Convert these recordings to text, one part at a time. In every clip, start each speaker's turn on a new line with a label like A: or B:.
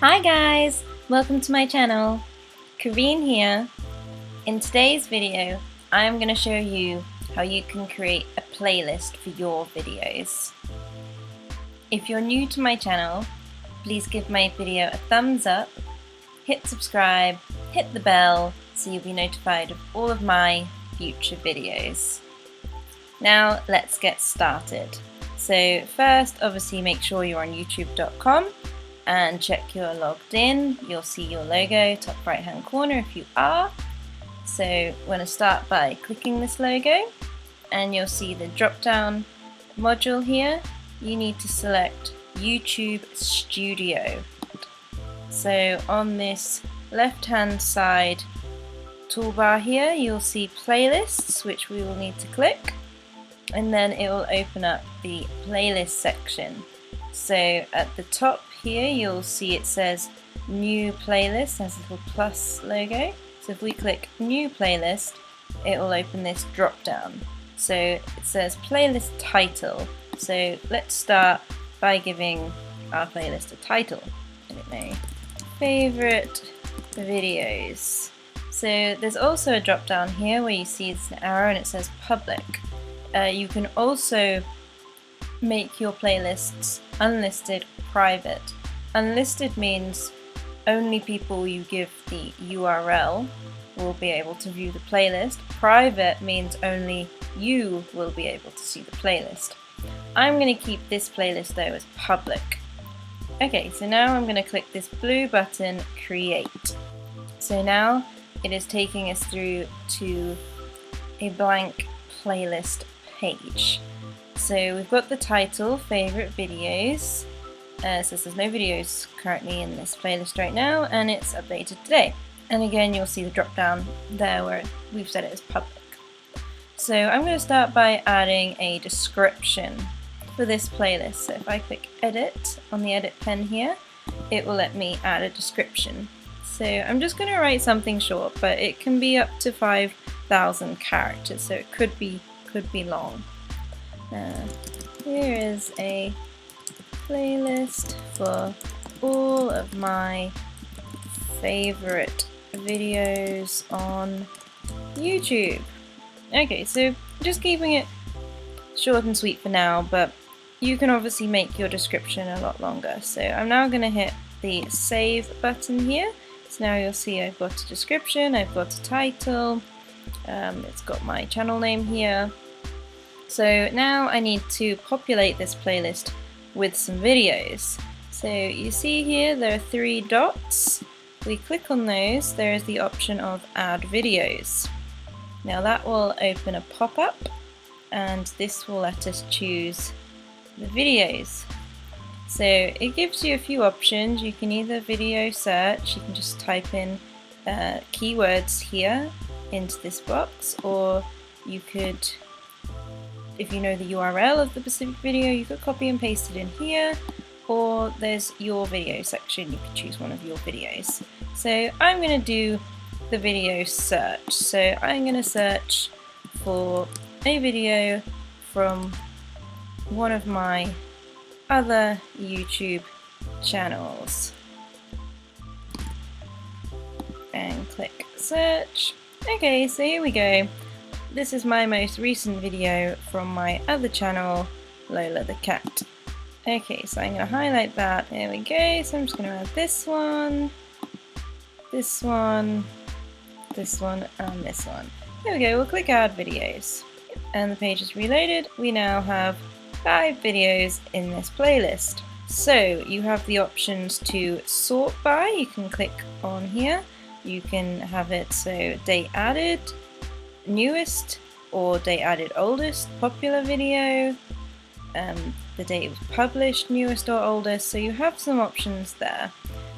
A: Hi guys! Welcome to my channel. Corinne here. In today's video, I'm going to show you how you can create a playlist for your videos. If you're new to my channel, please give my video a thumbs up, hit subscribe, hit the bell so you'll be notified of all of my future videos. Now let's get started. So first, obviously make sure you're on youtube.com and check you're logged in. You'll see your logo top right hand corner if you are. So we're going to start by clicking this logo and you'll see the drop down module here. You need to select YouTube Studio. So on this left hand side toolbar here you'll see playlists, which we will need to click, and then it will open up the playlist section. So at the top here you'll see it says new playlist, has a little plus logo. So if we click new playlist, it will open this drop down. So it says playlist title. So let's start by giving our playlist a title. I don't know, favorite videos. So there's also a drop down here where you see it's an arrow and it says public. You can also make your playlists unlisted private. Unlisted means only people you give the URL will be able to view the playlist. Private means only you will be able to see the playlist. I'm going to keep this playlist though as public. Okay, so now I'm going to click this blue button, create. So now it is taking us through to a blank playlist page. So we've got the title, favorite videos. Says there's no videos currently in this playlist right now, and it's updated today. And again, you'll see the drop down there where we've set it as public. So I'm going to start by adding a description for this playlist. So if I click edit on the edit pen here, it will let me add a description. So I'm just going to write something short, but it can be up to 5,000 characters, so it could be long. Here is a playlist for all of my favorite videos on YouTube. Okay, so just keeping it short and sweet for now, but you can obviously make your description a lot longer. So I'm now going to hit the save button here. So now you'll see I've got a description, I've got a title, it's got my channel name here. So now I need to populate this playlist with some videos. So you see here there are 3 dots. We click on those, there is the option of add videos. Now that will open a pop-up and this will let us choose the videos. So it gives you a few options. You can either video search, you can just type in keywords here into this box, or you could, if you know the URL of the specific video, you could copy and paste it in here, or there's your video section, you could choose one of your videos. So I'm going to do the video search. So I'm going to search for a video from one of my other YouTube channels and click search. Okay, so here we go. This is my most recent video from my other channel, Lola the cat. Okay, so I'm going to highlight that. There we go. So I'm just going to add this one, this one, this one, and this one. There we go. We'll click add videos. And the page is reloaded. We now have 5 videos in this playlist. So you have the options to sort by. You can click on here. You can have it so date added, newest, or date added oldest, popular video, the date it was published, newest or oldest. So you have some options there.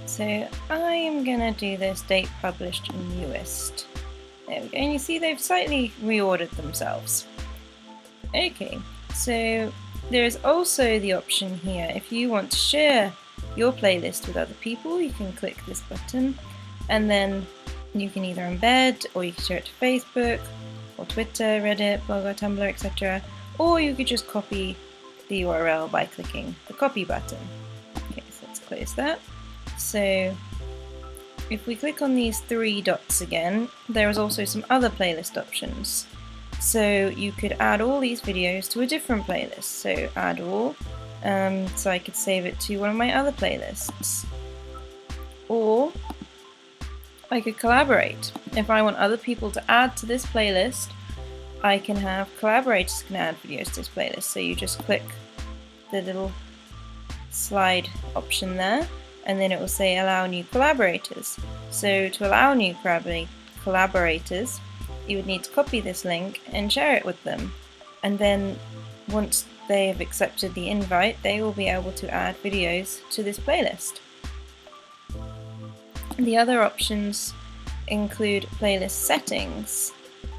A: So I am gonna do this date published newest. There we go, and you see they've slightly reordered themselves. Okay, so there is also the option here, if you want to share your playlist with other people, you can click this button, and then you can either embed, or you can share it to Facebook, or Twitter, Reddit, Blogger, Tumblr, etc. Or you could just copy the URL by clicking the copy button. Okay, so let's close that. So if we click on these three dots again, there is also some other playlist options. So you could add all these videos to a different playlist. So add all, so I could save it to one of my other playlists. Or I could collaborate. If I want other people to add to this playlist, I can have collaborators can add videos to this playlist. So you just click the little slide option there, and then it will say allow new collaborators. So to allow new collaborators, you would need to copy this link and share it with them. And then once they have accepted the invite, they will be able to add videos to this playlist. The other options include playlist settings.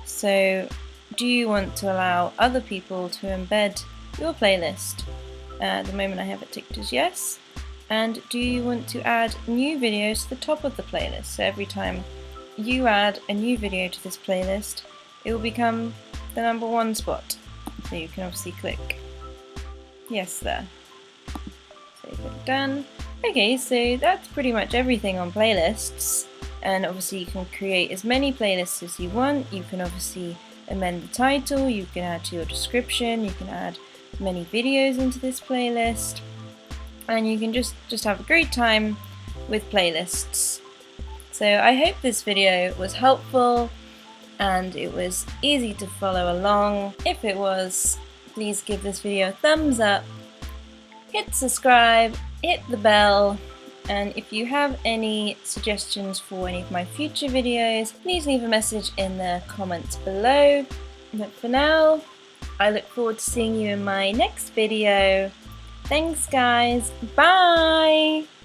A: So do you want to allow other people to embed your playlist? At the moment I have it ticked as yes. And do you want to add new videos to the top of the playlist? So every time you add a new video to this playlist, it will become the #1 spot. So you can obviously click yes there. So you click done. Okay, so that's pretty much everything on playlists. And obviously you can create as many playlists as you want. You can obviously amend the title, you can add to your description, you can add many videos into this playlist. And you can just have a great time with playlists. So I hope this video was helpful and it was easy to follow along. If it was, please give this video a thumbs up, hit subscribe, hit the bell, and if you have any suggestions for any of my future videos, please leave a message in the comments below. But for now, I look forward to seeing you in my next video. Thanks guys, bye!